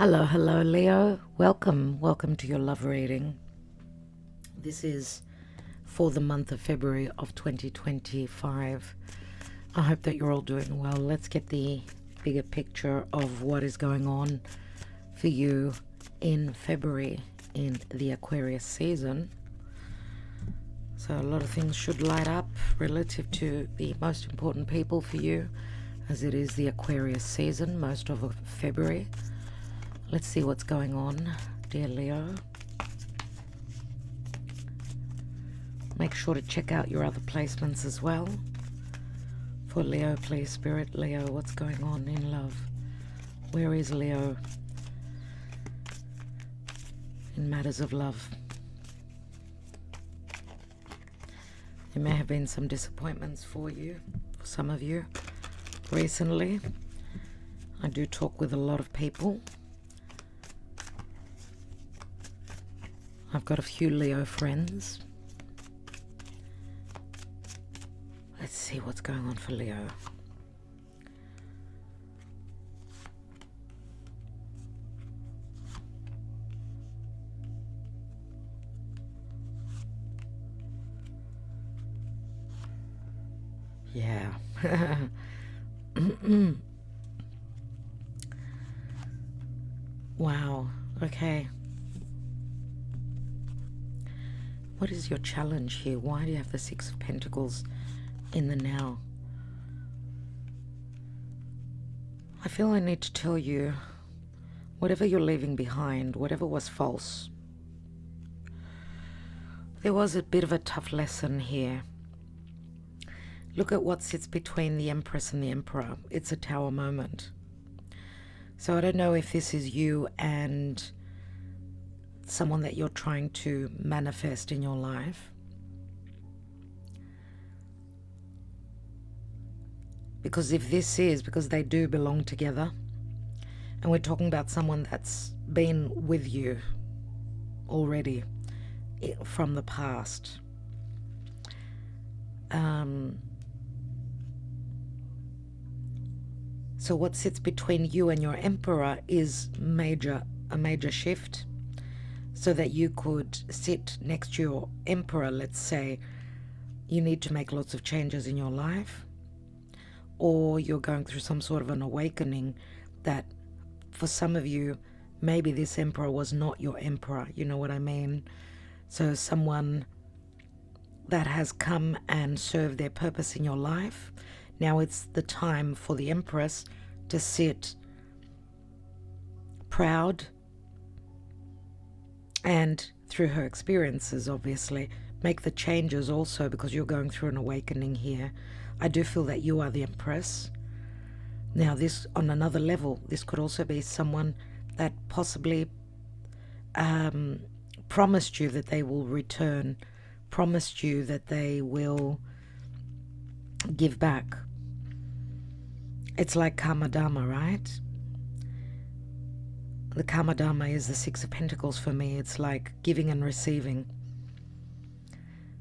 Hello, Leo. Welcome to your love reading. This is for the month of February of 2025. I hope that you're all doing well. Let's get the bigger picture of what is going on for you in February in the Aquarius season. So a lot of things should light up relative to the most important people for you, as it is the Aquarius season, most of February. Let's see what's going on, dear Leo. Make sure to check out your other placements as well. For Leo, please, Spirit. Leo, what's going on in love? Where is Leo in matters of love? There may have been some disappointments for you, for some of you, recently. I do talk with a lot of people. I've got a few Leo friends. Let's see what's going on for Leo. Yeah. Wow. Okay. What is your challenge here? Why do you have the Six of Pentacles in the now? I feel I need to tell you, whatever you're leaving behind, whatever was false, there was a bit of a tough lesson here. Look at what sits between the Empress and the Emperor. It's a Tower moment. So I don't know if this is you and someone that you're trying to manifest in your life. Because if this is, because they do belong together, and we're talking about someone that's been with you already from the past. So what sits between you and your Emperor is a major shift, so that you could sit next to your Emperor. Let's say you need to make lots of changes in your life, or you're going through some sort of an awakening that for some of you, maybe this Emperor was not your Emperor, you know what I mean? So someone that has come and served their purpose in your life. Now it's the time for the Empress to sit proud and, through her experiences, obviously, make the changes also, because you're going through an awakening here. I do feel that you are the Empress. Now this, on another level, this could also be someone that possibly promised you that they will return, promised you that they will give back. It's like Karma Dharma, right? The Karma Dharma is the Six of Pentacles for me. It's like giving and receiving.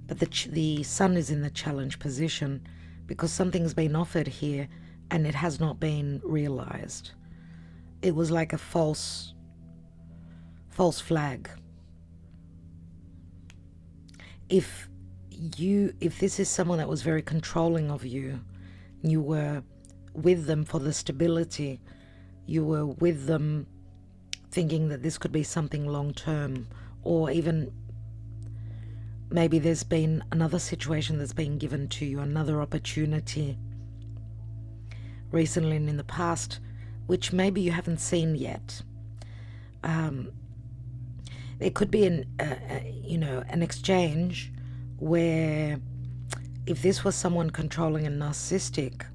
But the Sun is in the challenge position because something's been offered here and it has not been realized. It was like a false flag. If this is someone that was very controlling of you, you were with them for the stability, you were with them thinking that this could be something long term, or even maybe there's been another situation that's been given to you, another opportunity recently and in the past, which maybe you haven't seen yet. It could be an exchange where, if this was someone controlling and narcissistic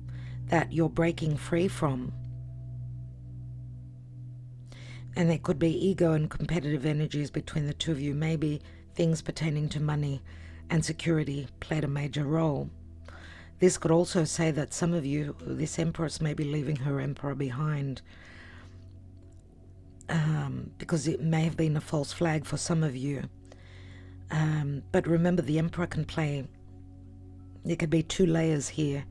that you're breaking free from, and there could be ego and competitive energies between the two of you. Maybe things pertaining to money and security played a major role. This could also say that some of you, this Empress may be leaving her Emperor behind, because it may have been a false flag for some of you. But remember, the Emperor can play, there could be two layers here,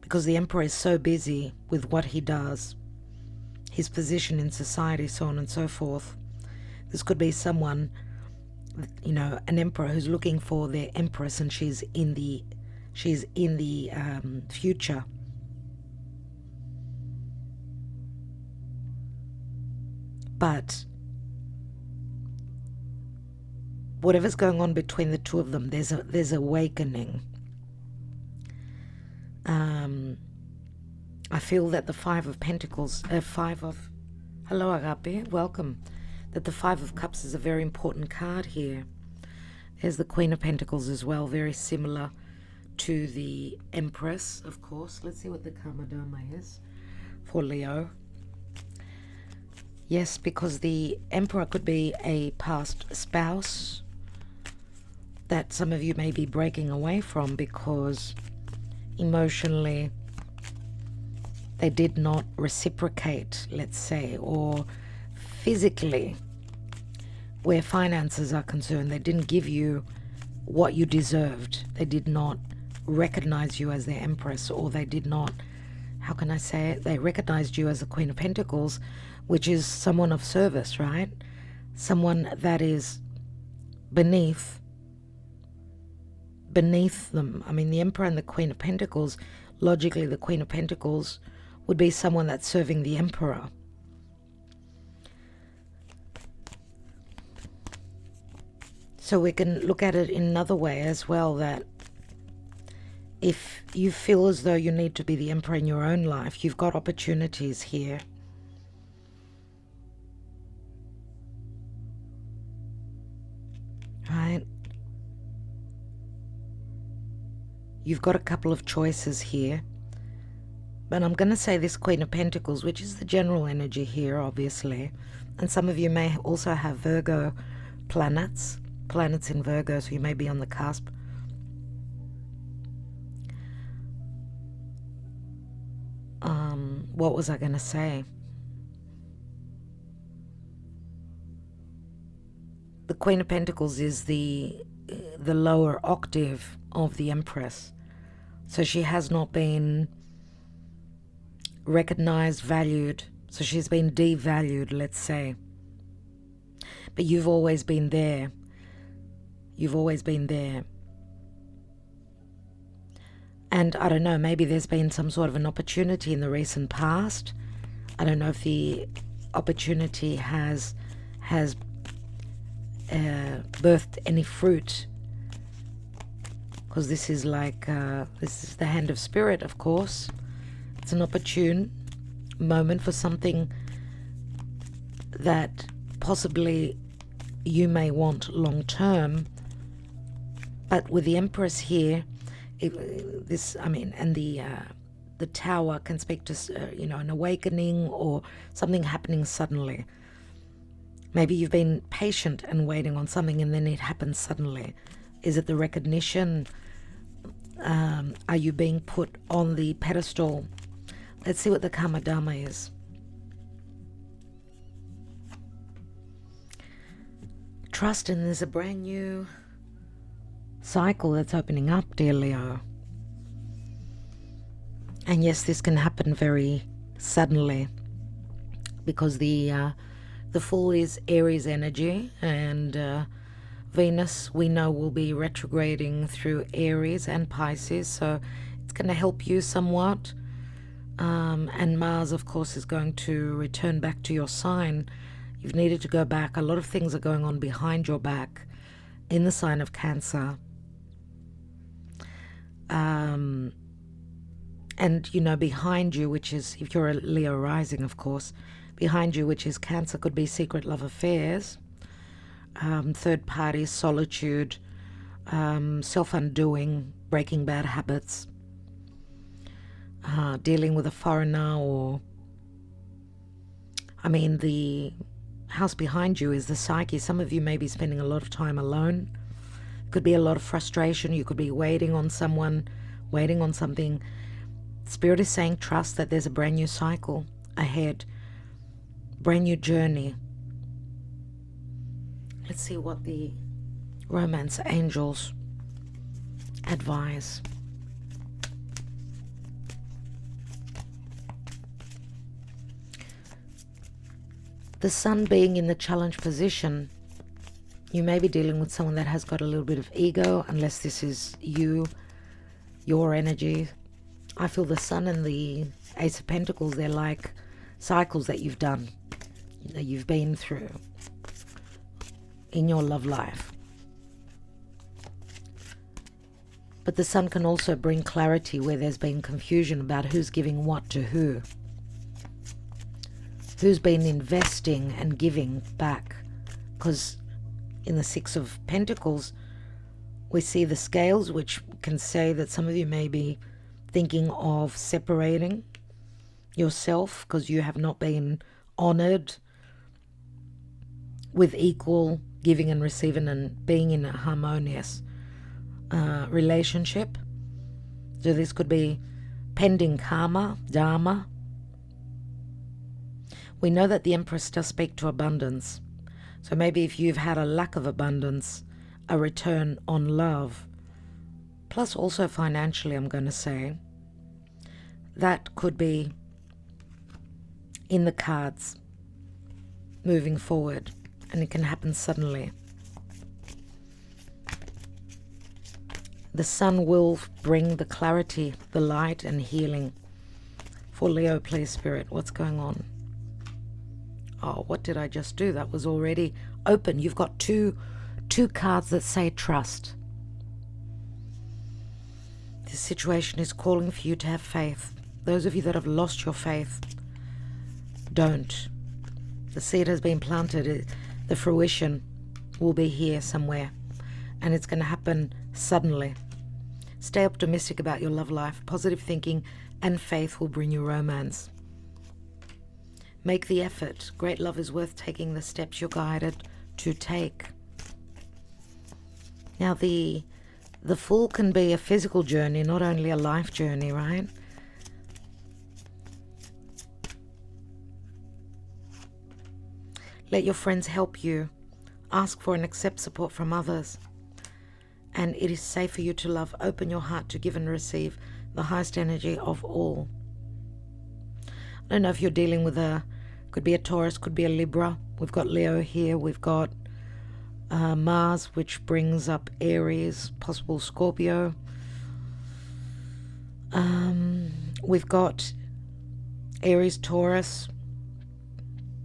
because the Emperor is so busy with what he does. his position in society, so on and so forth. This could be someone, an emperor who's looking for their empress, and she's in the future. But whatever's going on between the two of them, there's awakening. I feel that the Five of Pentacles, hello Agape, welcome. That the Five of Cups is a very important card here. There's the Queen of Pentacles as well, very similar to the Empress, of course. Let's see what the Karma Dharma is for Leo. Yes, because the Emperor could be a past spouse that some of you may be breaking away from because emotionally they did not reciprocate, let's say, or physically, where finances are concerned, they didn't give you what you deserved. They did not recognize you as their Empress, or they did not, how can I say it? They recognized you as the Queen of Pentacles, which is someone of service, right? Someone that is beneath them. I mean, the Emperor and the Queen of Pentacles, logically the Queen of Pentacles would be someone that's serving the Emperor. So we can look at it in another way as well, that if you feel as though you need to be the Emperor in your own life, you've got opportunities here. Right? You've got a couple of choices here. But I'm going to say this Queen of Pentacles, which is the general energy here, obviously. And some of you may also have Virgo planets in Virgo, so you may be on the cusp. What was I going to say? The Queen of Pentacles is the lower octave of the Empress. So she has not been recognized, valued. So she's been devalued, let's say. But you've always been there. You've always been there. And I don't know, maybe there's been some sort of an opportunity in the recent past. I don't know if the opportunity has birthed any fruit. Because this is like, this is the hand of spirit, of course. It's an opportune moment for something that possibly you may want long term. But with the Empress here, and the Tower can speak to, an awakening or something happening suddenly. Maybe you've been patient and waiting on something and then it happens suddenly. Is it the recognition? Are you being put on the pedestal? Let's see what the Karma Dharma is. Trust, and there's a brand new cycle that's opening up, dear Leo. And yes, this can happen very suddenly because the Fool is Aries energy, and Venus, we know, will be retrograding through Aries and Pisces, so it's going to help you somewhat. And Mars, of course, is going to return back to your sign. You've needed to go back. A lot of things are going on behind your back in the sign of Cancer. And, behind you, which is, if you're a Leo rising, of course, behind you, which is Cancer, could be secret love affairs, third parties, solitude, self-undoing, breaking bad habits, dealing with a foreigner, or, the house behind you is the psyche. Some of you may be spending a lot of time alone. Could be a lot of frustration. You could be waiting on someone, waiting on something. Spirit is saying trust that there's a brand new cycle ahead, brand new journey. Let's see what the romance angels advise. the sun being in the challenge position, you may be dealing with someone that has got a little bit of ego, unless this is you, your energy. I feel the sun and the Ace of Pentacles, they're like cycles that you've done, that you've been through in your love life. But the sun can also bring clarity where there's been confusion about who's giving what to who. Who's been investing and giving back. Because in the Six of Pentacles, we see the scales, which can say that some of you may be thinking of separating yourself because you have not been honored with equal giving and receiving and being in a harmonious relationship. So this could be pending karma, dharma. We know that the Empress does speak to abundance. So maybe if you've had a lack of abundance, a return on love, plus also financially, I'm going to say, that could be in the cards moving forward, and it can happen suddenly. The sun will bring the clarity, the light and healing. For Leo, please, Spirit, what's going on? Oh, what did I just do? That was already open. You've got two cards that say trust. This situation is calling for you to have faith. Those of you that have lost your faith, don't. The seed has been planted. The fruition will be here somewhere, and it's going to happen suddenly. Stay optimistic about your love life. Positive thinking and faith will bring you romance. Make the effort. Great love is worth taking the steps you're guided to take. Now, the Fool can be a physical journey, not only a life journey, right? Let your friends help you. Ask for and accept support from others. And it is safe for you to love. Open your heart to give and receive the highest energy of all. I don't know if you're dealing with could be a Taurus, could be a Libra. We've got Leo here. We've got Mars, which brings up Aries, possible Scorpio. We've got Aries, Taurus.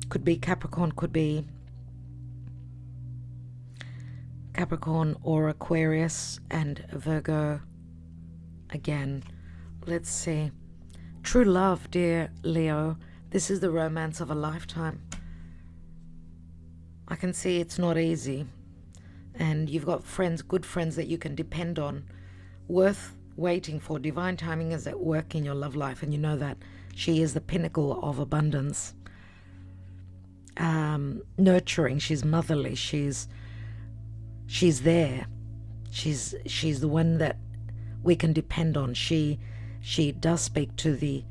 Could be Capricorn, could be Capricorn or Aquarius, and Virgo again. Let's see. True love, dear Leo. This is the romance of a lifetime. I can see it's not easy. And you've got friends, good friends that you can depend on. Worth waiting for. Divine timing is at work in your love life. And you know that she is the pinnacle of abundance. Nurturing. She's motherly. She's there. She's the one that we can depend on. She does speak to the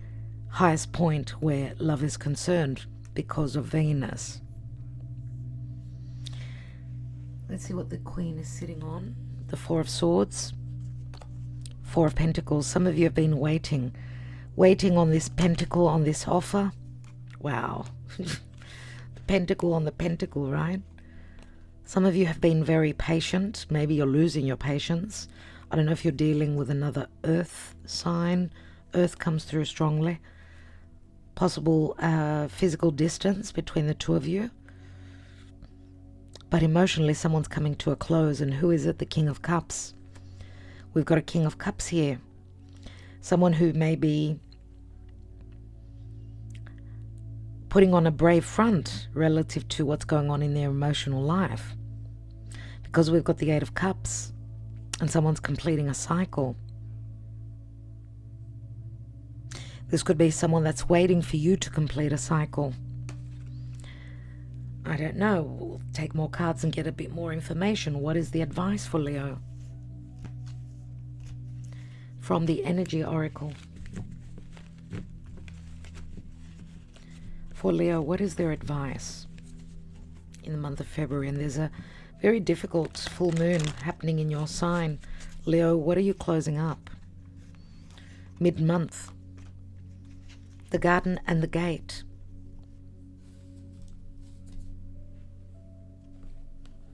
highest point where love is concerned because of Venus. Let's see what the Queen is sitting on. The Four of Swords, Four of Pentacles. Some of you have been waiting on this pentacle, on this offer. Wow. The pentacle on the pentacle, right? Some of you have been very patient. Maybe you're losing your patience. I don't know if you're dealing with another earth sign. Earth comes through strongly. Possible physical distance between the two of you. But emotionally, someone's coming to a close. And who is it? The King of Cups. We've got a King of Cups here. Someone who may be putting on a brave front relative to what's going on in their emotional life. Because we've got the Eight of Cups. And someone's completing a cycle. This could be someone that's waiting for you to complete a cycle. I don't know. We'll take more cards and get a bit more information. What is the advice for Leo? From the Energy Oracle. For Leo, what is their advice in the month of February? And there's a very difficult full moon happening in your sign. Leo, what are you closing up? Mid-month. The Garden and the Gate.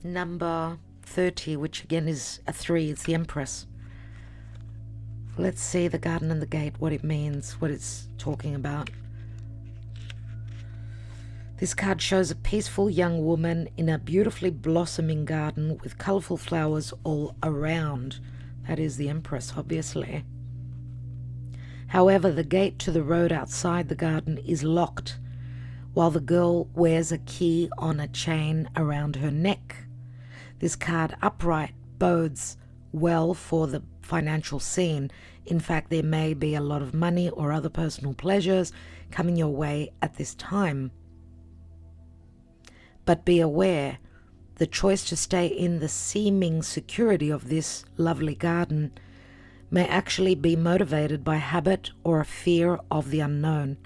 number 30, which again is a 3. It's the Empress. Let's see the garden and the gate, what it means, what it's talking about. This card shows a peaceful young woman in a beautifully blossoming garden with colourful flowers all around. That is the Empress, obviously. However, the gate to the road outside the garden is locked, while the girl wears a key on a chain around her neck. This card upright bodes well for the financial scene. In fact, there may be a lot of money or other personal pleasures coming your way at this time. But be aware, the choice to stay in the seeming security of this lovely garden may actually be motivated by habit or a fear of the unknown.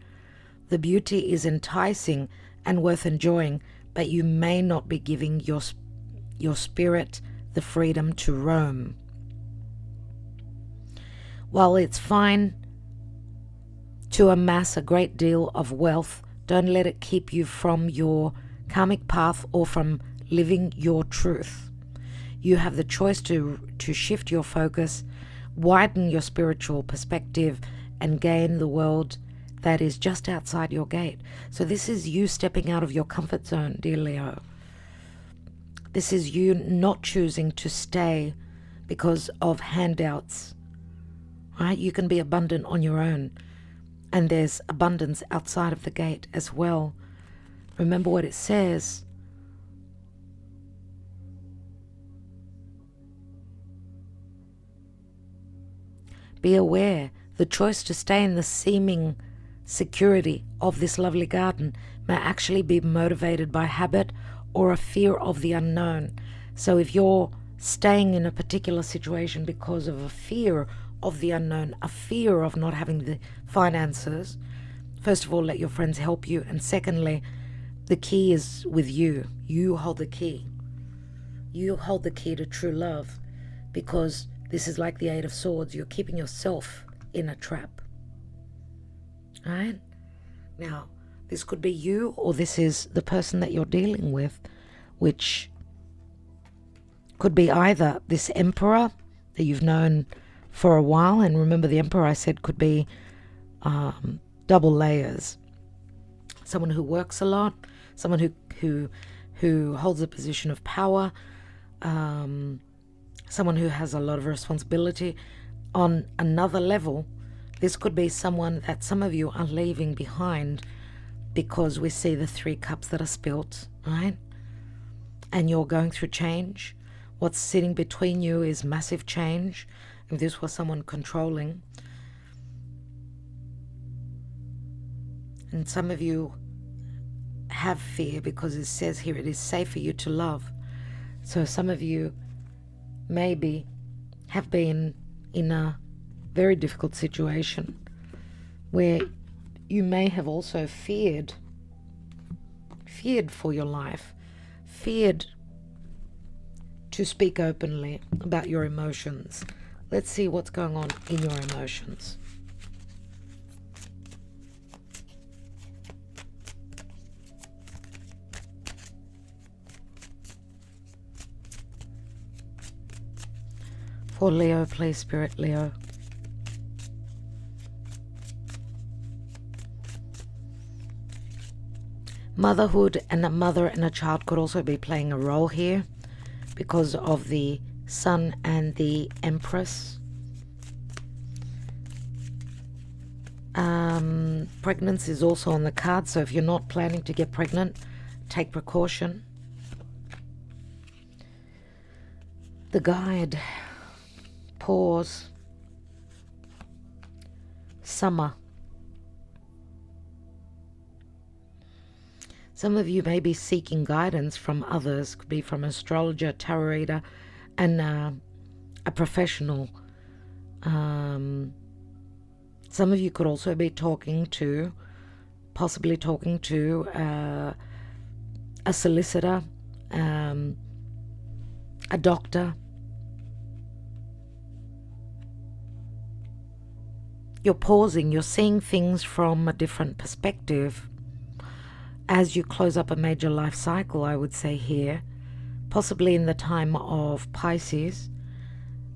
The beauty is enticing and worth enjoying, but you may not be giving your spirit the freedom to roam. While it's fine to amass a great deal of wealth, don't let it keep you from your karmic path or from living your truth. You have the choice to shift your focus, widen your spiritual perspective, and gain the world that is just outside your gate. So this is you stepping out of your comfort zone, dear Leo. This is you not choosing to stay because of handouts. Right? You can be abundant on your own, and there's abundance outside of the gate as well. Remember what it says. Be aware, the choice to stay in the seeming security of this lovely garden may actually be motivated by habit or a fear of the unknown. So if you're staying in a particular situation because of a fear of the unknown, a fear of not having the finances, first of all, let your friends help you. And secondly, the key is with you. You hold the key. You hold the key to true love, because this is like the Eight of Swords. You're keeping yourself in a trap. All right? Now, this could be you, or this is the person that you're dealing with, which could be either this Emperor that you've known for a while. And remember, the Emperor, I said, could be double layers. Someone who works a lot, someone who holds a position of power, someone who has a lot of responsibility. On another level, this could be someone that some of you are leaving behind, because we see the 3 cups that are spilt, right? And you're going through change. What's sitting between you is massive change. If this was someone controlling. And some of you have fear, because it says here it is safe for you to love. So some of you maybe have been in a very difficult situation where you may have also feared for your life, feared to speak openly about your emotions. Let's see what's going on in your emotions. For Leo, please, Spirit Leo. Motherhood and a mother and a child could also be playing a role here because of the Sun and the Empress. Pregnancy is also on the card, so if you're not planning to get pregnant, take precaution. The guide. Pause. Summer. Some of you may be seeking guidance from others, could be from an astrologer, tarot reader, and a professional. Some of you could also be possibly talking to a solicitor, a doctor. You're pausing, you're seeing things from a different perspective as you close up a major life cycle, I would say here. possibly in the time of Pisces.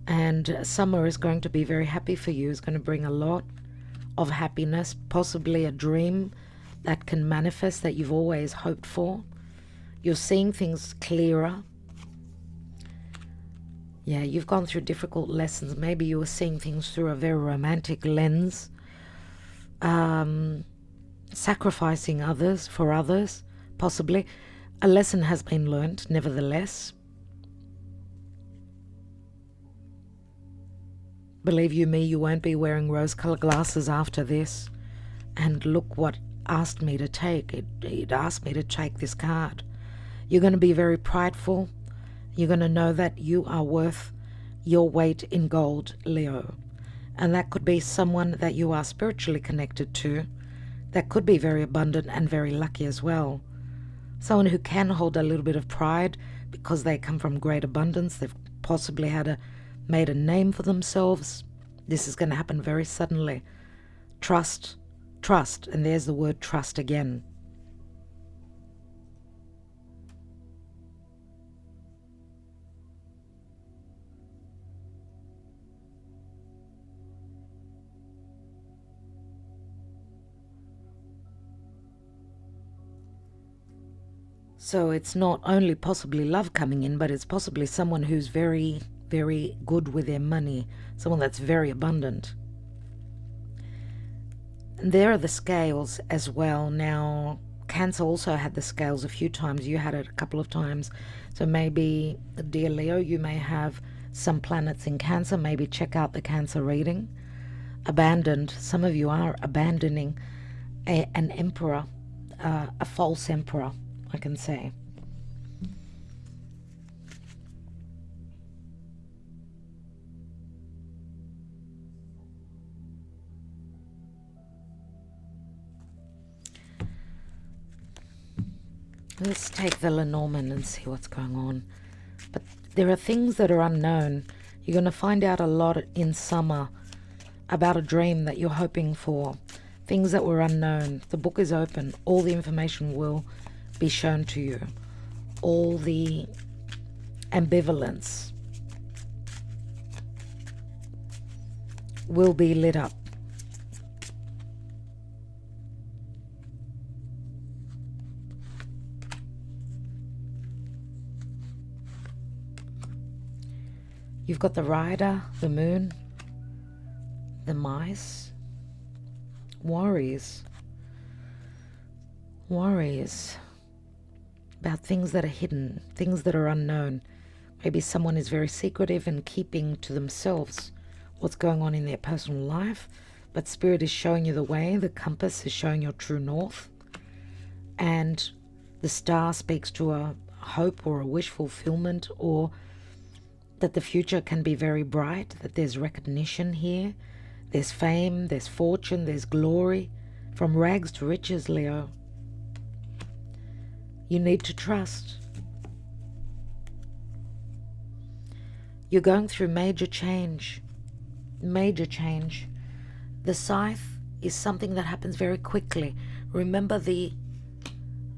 And summer is going to be very happy for you. It's going to bring a lot of happiness, possibly a dream that can manifest that you've always hoped for. You're seeing things clearer. Yeah, you've gone through difficult lessons. Maybe you were seeing things through a very romantic lens. Sacrificing others for others, possibly. A lesson has been learned, nevertheless. Believe you me, you won't be wearing rose-colored glasses after this. And look what asked me to take. It asked me to take this card. You're going to be very prideful. You're going to know that you are worth your weight in gold, Leo. And that could be someone that you are spiritually connected to. That could be very abundant and very lucky as well. Someone who can hold a little bit of pride because they come from great abundance. They've possibly made a name for themselves. This is going to happen very suddenly. Trust, and there's the word trust again. So it's not only possibly love coming in, but it's possibly someone who's very, very good with their money, someone that's very abundant. And there are the scales as well. Now, Cancer also had the scales a few times. You had it a couple of times. So maybe, dear Leo, you may have some planets in Cancer. Maybe check out the Cancer reading. Abandoned. Some of you are abandoning an emperor, a false emperor, I can say. Let's take the Lenormand and see what's going on. But there are things that are unknown. You're going to find out a lot in summer about a dream that you're hoping for. Things that were unknown. The book is open. All the information will be shown to you. All the ambivalence will be lit up. You've got the Rider, the Moon, the Mice, worries about things that are hidden, things that are unknown. Maybe someone is very secretive and keeping to themselves what's going on in their personal life, but Spirit is showing you the way. The compass is showing your true north, and the star speaks to a hope or a wish fulfillment, or that the future can be very bright, that there's recognition here, there's fame, there's fortune, there's glory, from rags to riches, Leo. You need to trust. You're going through major change. Major change. The scythe is something that happens very quickly. Remember the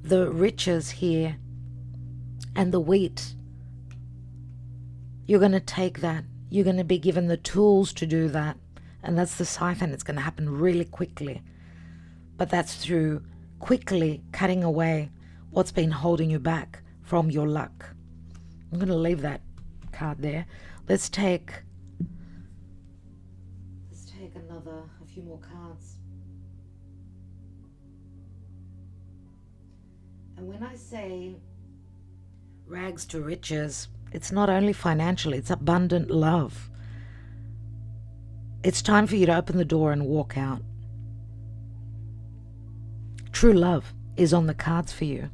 riches here and the wheat. You're going to take that. You're going to be given the tools to do that. And that's the scythe, and it's going to happen really quickly. But that's through quickly cutting away what's been holding you back from your luck. I'm going to leave that card there. Let's take a few more cards. And when I say rags to riches, it's not only financial, it's abundant love. It's time for you to open the door and walk out. True love is on the cards for you.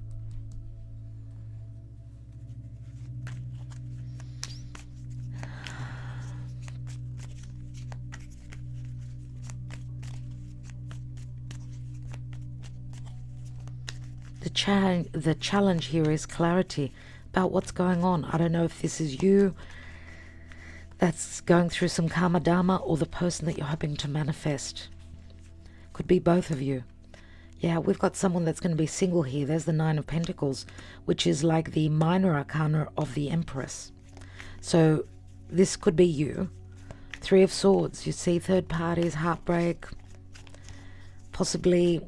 The challenge here is clarity about what's going on. I don't know if this is you that's going through some karma dharma, or the person that you're hoping to manifest. Could be both of you. Yeah, we've got someone that's going to be single here. There's the Nine of Pentacles, which is like the minor arcana of the Empress. So this could be you. Three of Swords. You see third parties, heartbreak, possibly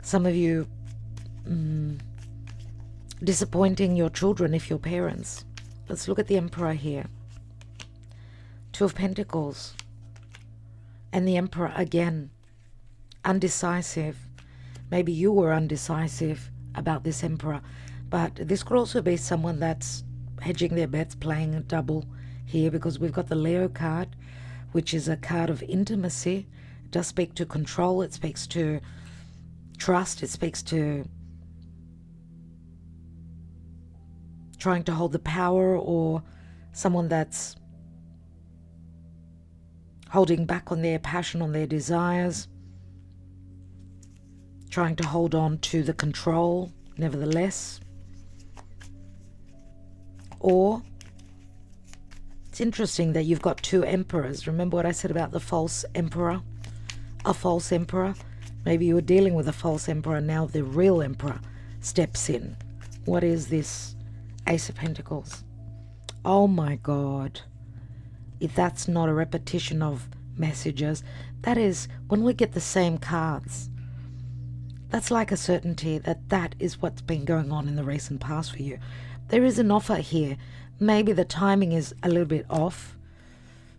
some of you disappointing your children if you're parents. Let's look at the Emperor here. Two of Pentacles. And the Emperor again. Undecisive. Maybe you were undecisive about this Emperor. But this could also be someone that's hedging their bets, playing a double here, because we've got the Leo card, which is a card of intimacy. It does speak to control. It speaks to trust. It speaks to trying to hold the power, or someone that's holding back on their passion, on their desires, trying to hold on to the control, nevertheless. Or it's interesting that you've got two emperors. Remember what I said about the false emperor? A false emperor? Maybe you were dealing with a false emperor, now the real emperor steps in. What is this Ace of Pentacles? Oh my God. If that's not a repetition of messages, that is, when we get the same cards, that's like a certainty that that is what's been going on in the recent past for you. There is an offer here. Maybe the timing is a little bit off.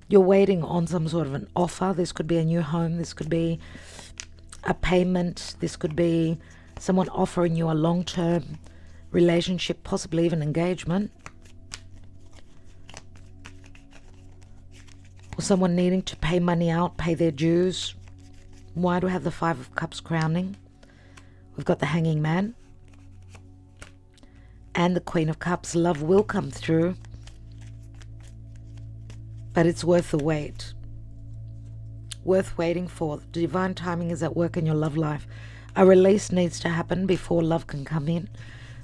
You're waiting on some sort of an offer. This could be a new home. This could be a payment. This could be someone offering you a long-term relationship, possibly even engagement. Or someone needing to pay money out, pay their dues. Why do I have the Five of Cups crowning? We've got the Hanging Man. And the Queen of Cups. Love will come through. But it's worth the wait. Worth waiting for. The divine timing is at work in your love life. A release needs to happen before love can come in.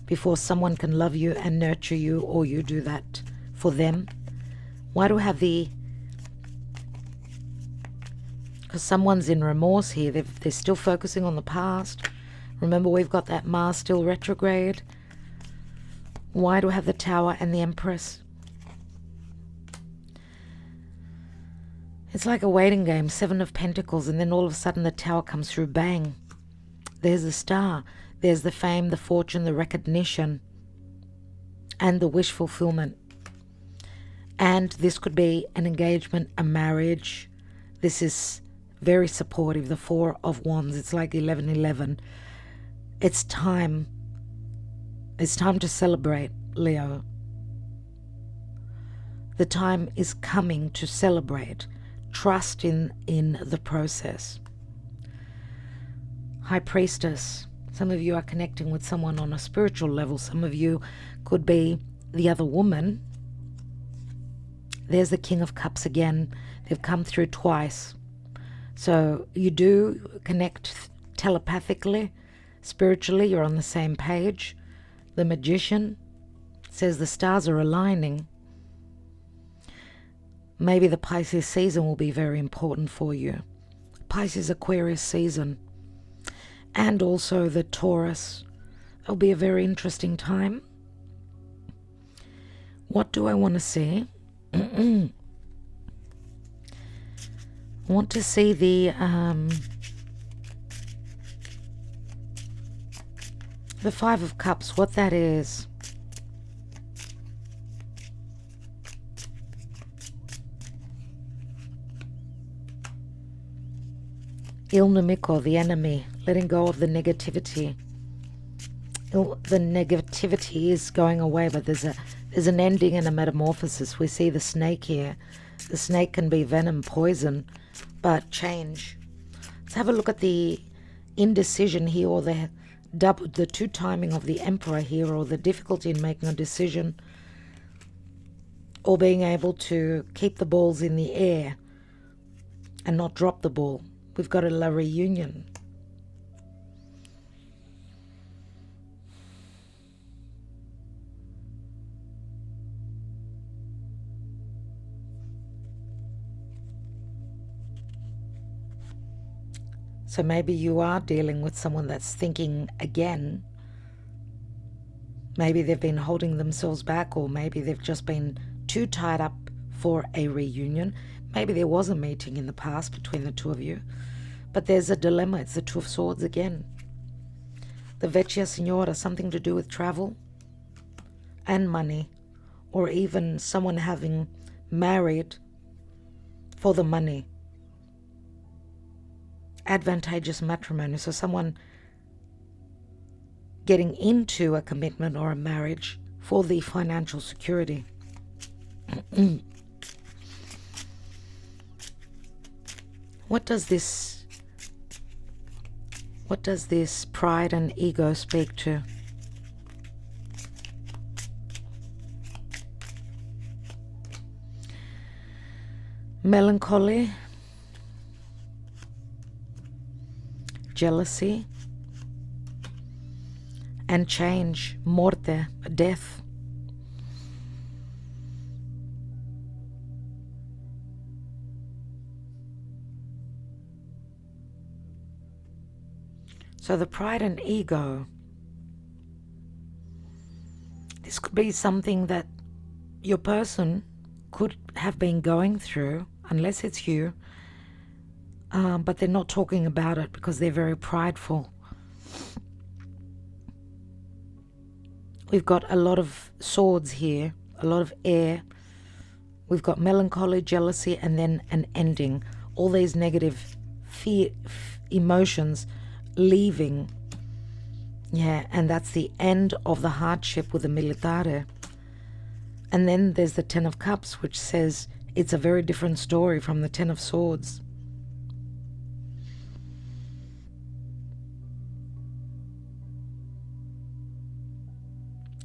Before someone can love you and nurture you, or you do that for them. Why do I have the... Because someone's in remorse here. They're still focusing on the past. Remember, we've got that Mars still retrograde. Why do I have the Tower and the Empress? It's like a waiting game. Seven of Pentacles, and then all of a sudden the Tower comes through. Bang. There's the Star. There's the fame, the fortune, the recognition, and the wish fulfillment. And this could be an engagement, a marriage. This is very supportive. The Four of Wands. It's like 11-11. It's time. It's time to celebrate, Leo. The time is coming to celebrate. Trust in the process. High Priestess. Some of you are connecting with someone on a spiritual level. Some of you could be the other woman. There's the King of Cups again. They've come through twice. So you do connect telepathically, spiritually. You're on the same page. The Magician says the stars are aligning. Maybe the Pisces season will be very important for you. Pisces Aquarius season. And also the Taurus. It'll be a very interesting time. What do I want to see? I want to see the Five of Cups, what that is. Ilnamiko, the enemy, letting go of the negativity. The negativity is going away, but there's an ending and a metamorphosis. We see the snake here. The snake can be venom, poison, but change. Let's have a look at the indecision here, or the two timing of the Emperor here, or the difficulty in making a decision, or being able to keep the balls in the air and not drop the ball. We've got a La Reunion. So maybe you are dealing with someone that's thinking again. Maybe they've been holding themselves back, or maybe they've just been too tied up for a reunion. Maybe there was a meeting in the past between the two of you, but there's a dilemma. It's the Two of Swords again. The Vecchia Signora, something to do with travel and money, or even someone having married for the money. Advantageous matrimony, so someone getting into a commitment or a marriage for the financial security. What does this pride and ego speak to? Melancholy, jealousy, and change, morte, death. So the pride and ego, this could be something that your person could have been going through, unless it's you, but they're not talking about it because they're very prideful. We've got a lot of swords here, a lot of air. We've got melancholy, jealousy, and then an ending. All these negative emotions leaving. Yeah, and that's the end of the hardship with the militare. And then there's the Ten of Cups, which says it's a very different story from the Ten of Swords.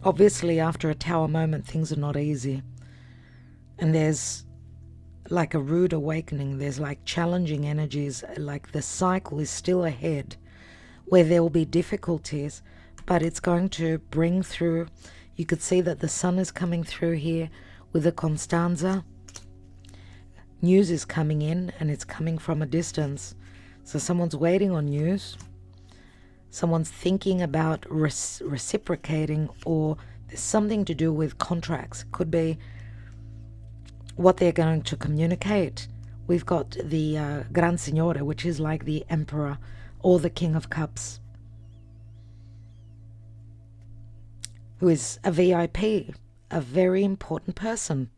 Obviously, after a Tower moment, things are not easy. And there's like a rude awakening. There's like challenging energies, like the cycle is still ahead where there will be difficulties, but it's going to bring through. You could see that the sun is coming through here with the Constanza. News is coming in, and it's coming from a distance. So someone's waiting on news. Someone's thinking about reciprocating, or there's something to do with contracts. Could be what they're going to communicate. We've got the Gran Signore, which is like the Emperor or the King of Cups, who is a VIP, a very important person.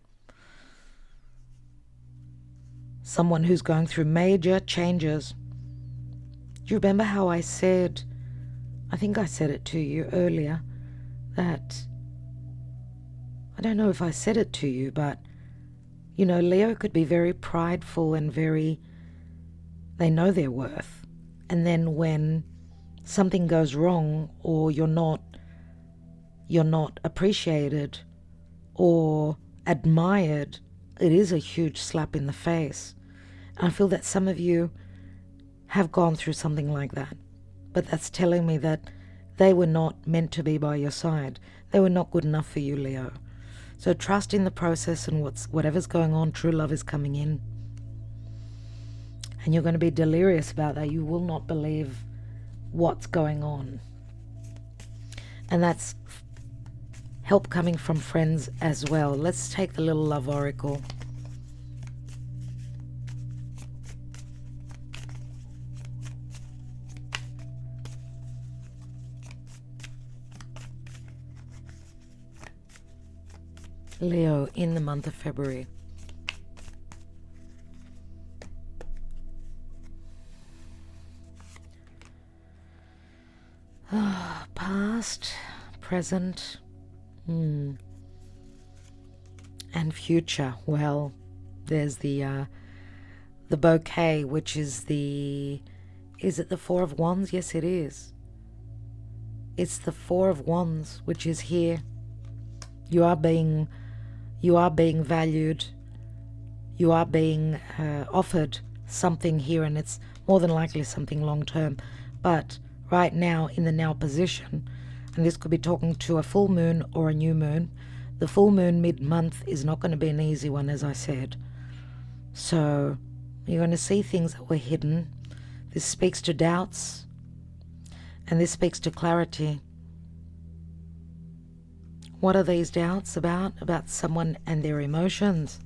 Someone who's going through major changes. Do you remember how I said, I think I said it to you earlier, that, I don't know if I said it to you, but, you know, Leo could be very prideful and they know their worth. And then when something goes wrong, or you're not appreciated or admired, it is a huge slap in the face. And I feel that some of you have gone through something like that. But that's telling me that they were not meant to be by your side. They were not good enough for you, Leo. So trust in the process, and whatever's going on, true love is coming in. And you're going to be delirious about that. You will not believe what's going on. And that's help coming from friends as well. Let's take the little love oracle. Leo in the month of February. Past, present, and future. Well, there's the bouquet, which is it the Four of Wands? Yes, it is. It's the Four of Wands, which is here. You are being valued. You are being offered something here, and it's more than likely something long term. But right now, in the now position, and this could be talking to a full moon or a new moon. The full moon mid-month is not going to be an easy one, as I said. So you're going to see things that were hidden. This speaks to doubts, and this speaks to clarity. What are these doubts about? About someone and their emotions.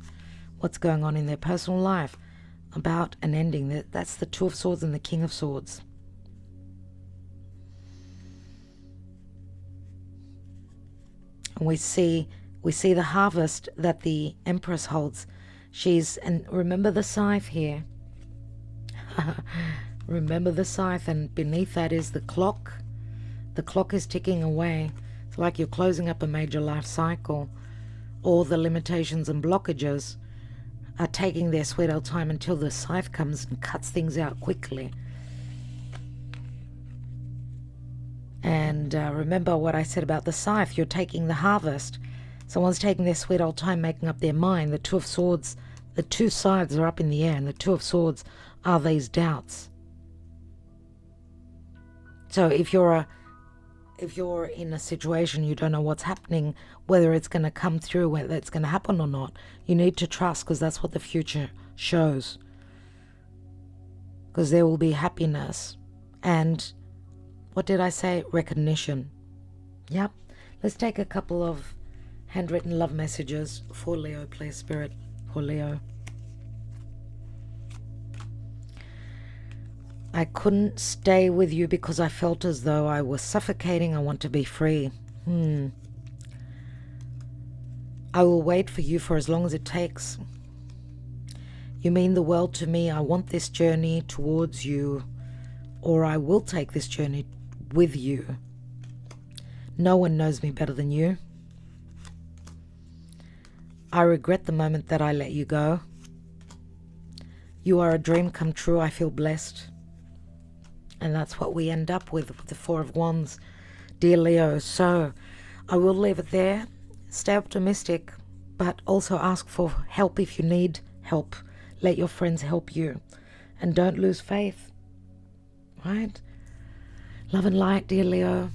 What's going on in their personal life? About an ending. That's the Two of Swords and the King of Swords. And we see the harvest that the Empress holds. And remember the scythe here. Remember the scythe, and beneath that is the clock. The clock is ticking away. It's like you're closing up a major life cycle. All the limitations and blockages are taking their sweet old time until the scythe comes and cuts things out quickly. And remember what I said about the scythe. You're taking the harvest. Someone's taking their sweet old time making up their mind. The Two of Swords, the two scythes are up in the air, and the Two of Swords are these doubts. So if you're in a situation you don't know what's happening, whether it's going to come through, whether it's going to happen or not, you need to trust, because that's what the future shows. Because there will be happiness and, what did I say? Recognition. Yep. Let's take a couple of handwritten love messages for Leo, please, Spirit, for Leo. I couldn't stay with you because I felt as though I was suffocating. I want to be free. I will wait for you for as long as it takes. You mean the world to me. I want this journey towards you, or I will take this journey with you. No one knows me better than you. I regret the moment that I let you go. You are a dream come true. I feel blessed. And that's what we end up with the Four of Wands, dear Leo. So I will leave it there. Stay optimistic, but also ask for help if you need help. Let your friends help you. And don't lose faith. Right? Love and light, dear Leo.